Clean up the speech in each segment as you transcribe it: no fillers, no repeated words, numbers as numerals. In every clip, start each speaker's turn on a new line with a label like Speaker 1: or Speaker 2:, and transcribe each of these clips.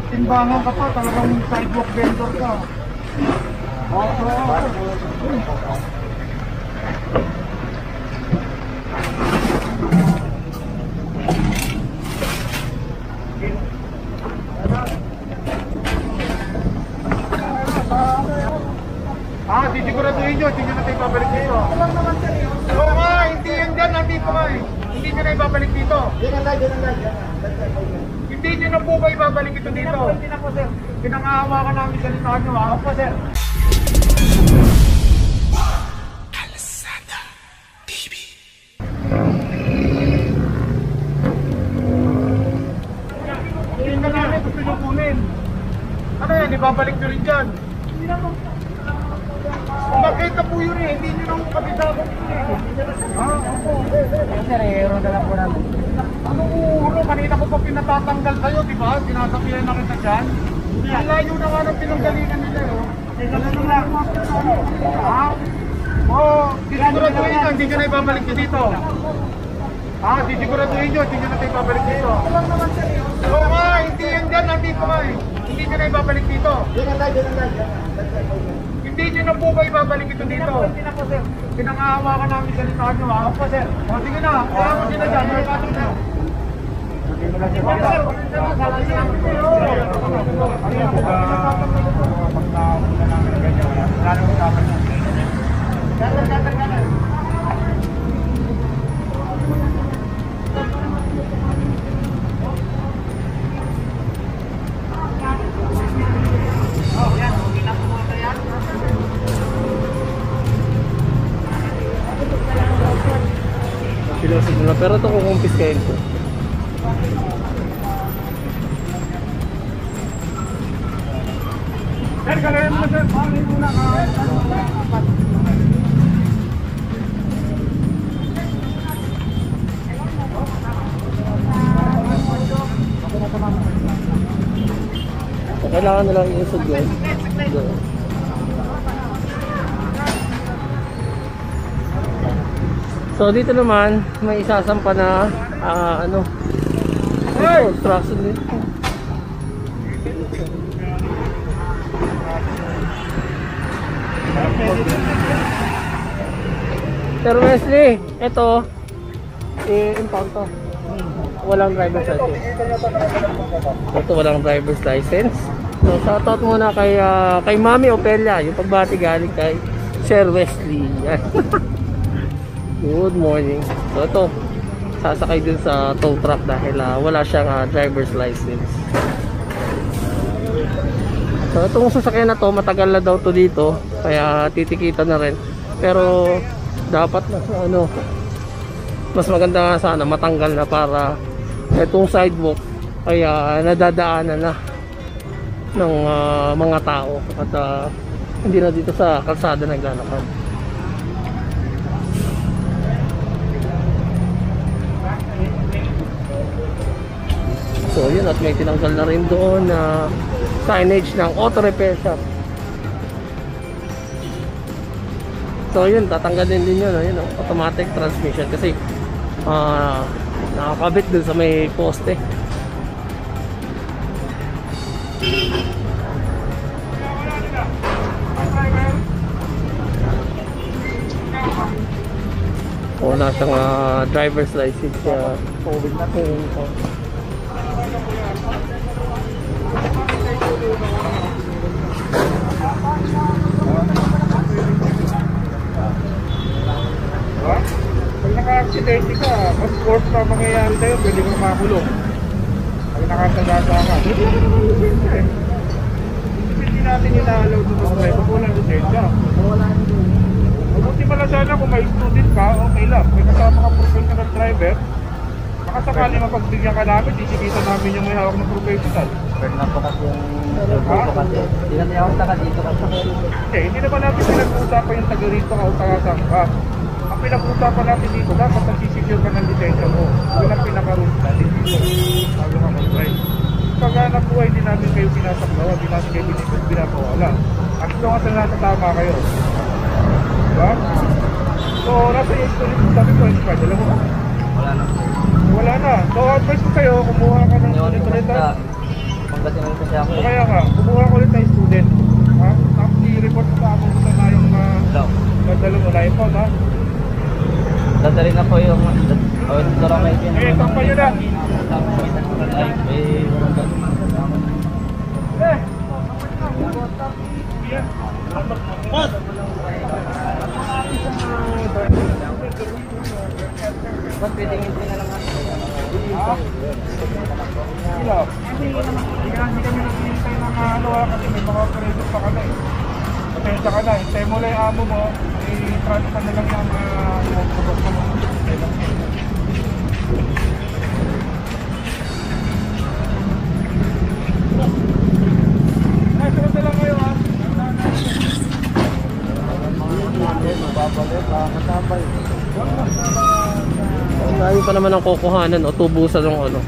Speaker 1: timbangan ka pa, talagang sidewalk vendor ka. Sisiguraduhin nyo, hindi nyo na tayo babalik dito. Oo nga, hindi yan dyan, nandito nga eh. Hindi nyo na ibabalik dito. Hindi nyo na po ba ibabalik ito dito? Hindi na po, sir. Pinangahawakan namin sa litaan nyo, ha? Opo, sir. Kalsada TV. Hindi na namin gusto nyo kunin. Ano yan, ibabalik nyo rin dyan. Hindi na po. Makita po yun eh, hindi nyo nang kapisapan yun eh. Opo. Sir, euro na lang po namin. Ano uro? Kanina ko pa pinatatanggal sa'yo, di ba? Sinasabihan na kita dyan. Ang layo na nga ng pinanggalingan nila eh. Ganun lang. Ha? Oo, sisiguraduhin nyo, hindi nyo na ibabalik nyo dito. Ha? Sisiguraduhin nyo, hindi nyo na tayo ibabalik dito. Oo nga, hindi yan dyan, nandito nga eh. Hindi nyo na ibabalik dito. Hindi nyo na po ba ibabalik ito dito? Hindi na po, sir. Pinangahawakan namin sa litaan nyo, ha? Opo, sir. O, sige na. Kaya mo sila dyan. May patong sir.
Speaker 2: Pero ito kung kumpiskain ko.
Speaker 1: Sir, galayan mo na sir. Pangin mo na.
Speaker 2: Kailangan na lang i-usog yun. So dito naman may isasampa na ano construction dito. Sir Wesley, ito i-impound to. Walang driver's license. Ito walang driver's license. So shoutout muna kay Mami Opelia, yung pagbati galing kay Sir Wesley. Good morning. So ito, sasakay din sa tow truck dahil wala siyang driver's license. So itong sasakyan na to, matagal na daw to dito, kaya titikitan na rin. Pero dapat na ano, mas maganda nga sana matanggal na para itong sidewalk ay nadadaanan na ng mga tao at hindi na dito sa kalsada naglalakad. So yun, at may tinanggal na rin doon na signage ng auto repair shop. So yun, tatanggalin din yun, yun automatic transmission kasi nakakabit dun sa may poste. Wala siyang driver's license kaya COVID na po.
Speaker 1: Pag naka-accidente ka, mas court pa mangyayari sa'yo, pwede kang makulong. Pag nakasagasa ka. Hindi natin inaalaw doon sa driver, walang lisensya. Mabuti pala sana kung may student ka, okay lang. May kasama ka professional driver, makasakali mapagbigyan ka namin, titikitan namin yung may hawak ng professional.
Speaker 3: Pero na po kasi yung dito kasi. Hindi natin ako taga dito kasi.
Speaker 1: Hindi naman natin pinag-uusapan yung taga rito ka o taga-sang ka. Ang pinag-uusapan natin dito, dapat nagsisecure ka ng lisensya mo. Yun ang pinaka-rules natin dito. Bago ka mag-drive. Pag nakuha, hindi namin kayo pinasakdawa, hindi natin kayo pinapawala. At ito nga sa natatama kayo. Diba? So, nasa yung student, sabi ko, expired, alam mo ba?
Speaker 3: Wala na.
Speaker 1: Wala na. So, advice ko kayo, kumuha ka ng ulit-ulit.
Speaker 3: Pangasinan kasi ako eh.
Speaker 1: Kaya nga, kumuha ko ulit tayo student. Ha? Tapos i-report mo sa ako kung saan tayong
Speaker 3: Hello.
Speaker 1: madalo mo na ipon, ha?
Speaker 3: Dadalhin na po yung Doramay din.
Speaker 1: Eh, tampa yun na.
Speaker 3: Ay,
Speaker 1: Boss!
Speaker 3: Ba't pwedeng hindi na lang
Speaker 1: Sila. Hindi kami naghihintay ng ano kasi may mga operation pa kami. Pasensya ka na, hintay mo lang yung amo mo, i-transfer na lang yung produkto mo. Sunod na lang kayo ha.
Speaker 2: Layo pa naman ang kukuhanan o tubusan ng ano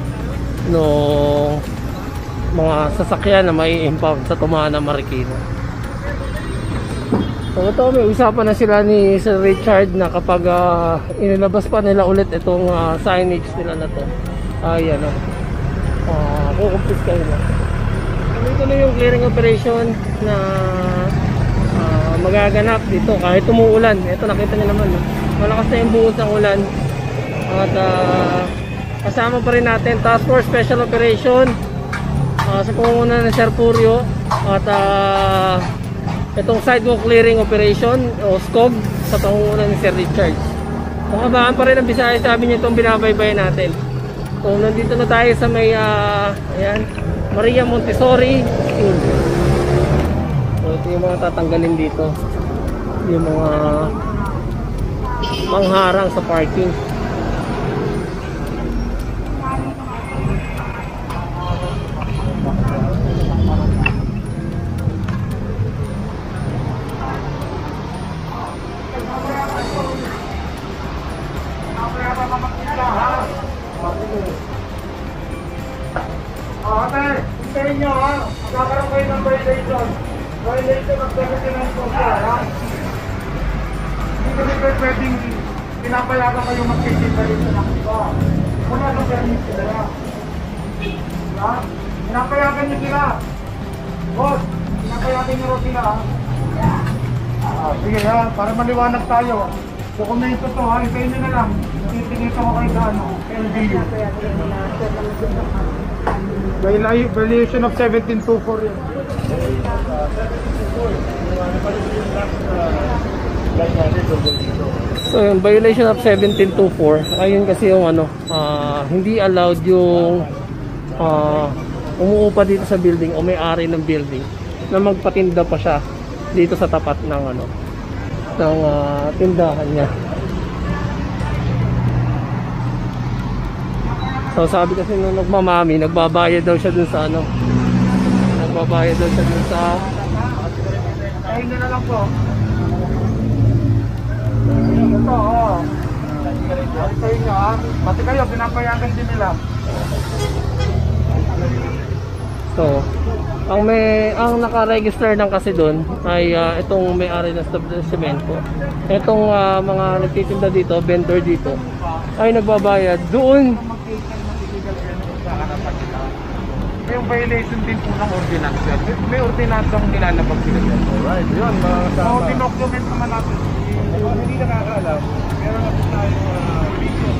Speaker 2: nung mga sasakyan na may impound sa Tumana, Marikina. So ito, may usapan na sila ni Sir Richard na kapag inilabas pa nila ulit itong signage nila na to ay ano, kukumpis kayo na. Ito na yung clearing operation na magaganap dito kahit umuulan. Ito nakita niyo naman, no? Malakas na yung buhos ng ulan. At kasama pa rin natin Task Force Special Operation sa pangunguna ng Sir Purio. At itong Sidewalk Clearing Operation o SCOG sa pangunguna ng Sir Richard. Makabahan pa rin ang Bisaya, sabi niya itong binabaybayan natin. So nandito na tayo sa may ayan, Maria Montessori School. So ito yung mga tatanggalin dito, yung mga mangharang sa parking.
Speaker 1: Ate, hintayin nyo ha. Magkakaroon kayo ng violation. Violation of government social, ha? Hindi kasi pwedeng pinapayagan kayo magkikita rin sa nakita. Wala nang permit sila. Ha? Pinapayagan nyo sila. Boss, pinapayagan nyo rin sila, ha? Sige ha, para maliwanag tayo. Dokumento to ha, hintayin nyo na lang. Titingin ko kayo sa ano, LGU. Violation of 1724 yun.
Speaker 2: So yung violation of 1724, ayun kasi yung ano, hindi allowed yung umuupa dito sa building o may-ari ng building na magpatinda pa siya dito sa tapat ng ano, ng tindahan niya. So sabi kasi nung nagmamami, nagbabayad daw siya dun sa ano, nagbabayad daw siya dun sa
Speaker 1: Ayun nyo na lang po. Ito, oo. Ayun nyo ha. Pati kayo, pinapayagan din nila.
Speaker 2: So, ang naka-register lang kasi doon ay itong may-ari ng establishmento. Itong mga nagtitinda dito, vendor dito, ay nagbabayad doon.
Speaker 1: May violation din po ng ordinance. May ordinance ang nilalabag sila dyan. Alright, yun. So, dinocument naman natin. Hindi nakakaalam. Meron na po tayo video.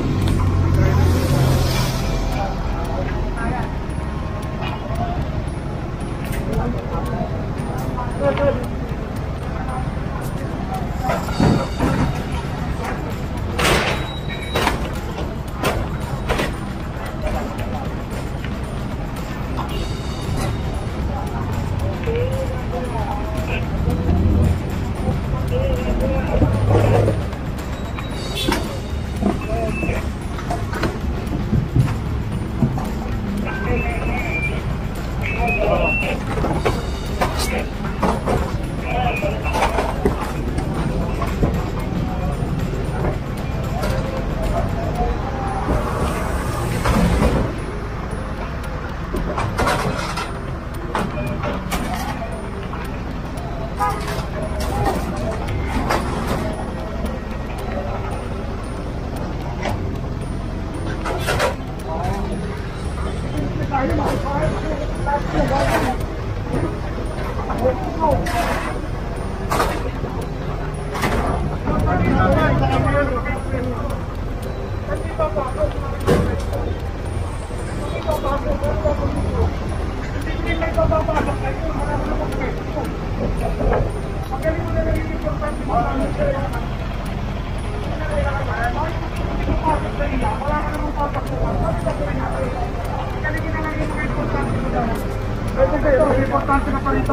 Speaker 1: Ito kayo, mas importante na pa rito.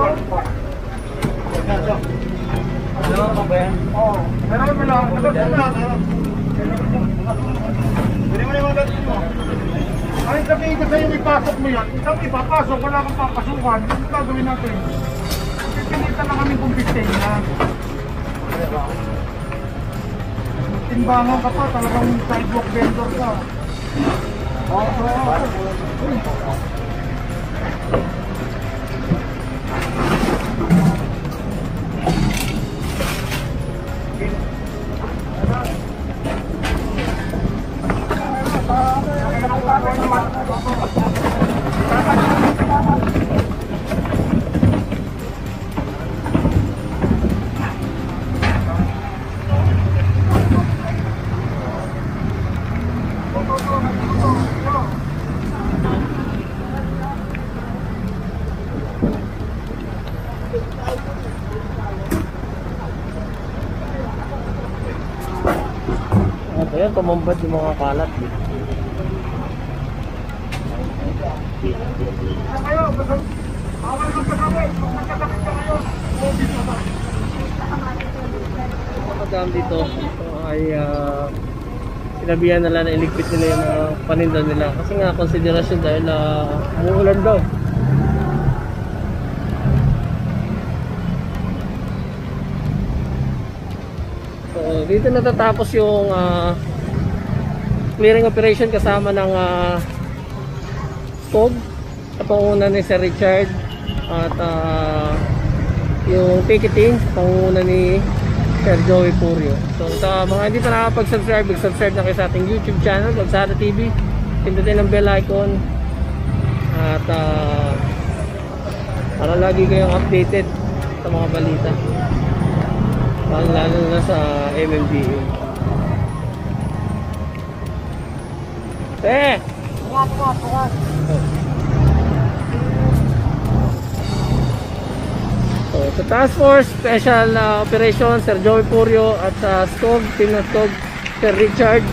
Speaker 3: Ano ba yan?
Speaker 1: Oo. Meron mo lang. Hindi mo naman ganito mo. Ay, sabihin ko sa'yo, ipasok mo yan. Isang ipapasok, wala kang papasukan. Ano gagawin natin? Pipilitan lang kami kung 15 na. Timbangan ka pa, talagang sidewalk vendor ka.
Speaker 2: Ito yan, tumambad yung mga kalat.
Speaker 1: Kayo, awal kang kasama. Magkakapit ka kayo.
Speaker 2: Madam dito ay sinabihan nila na iligpit nila yung mga paninda nila kasi nga konsiderasyon dahil umuulan daw. So dito natatapos yung clearing operation kasama ng SCOG sa pangunguna ni Sir Richard at yung ticketing sa pangunguna ni Sir Joey Purio. So sa mga hindi pa nakapag-subscribe, mag-subscribe na kayo sa ating YouTube channel, Kalsada TV. Pindutin ang bell icon at para lagi kayong updated sa mga balita, lalo na sa MMDA. So, sa Task Force Special Operation, Sir Joey Purio at sa SCOG, Team ng SCOG, Sir Richard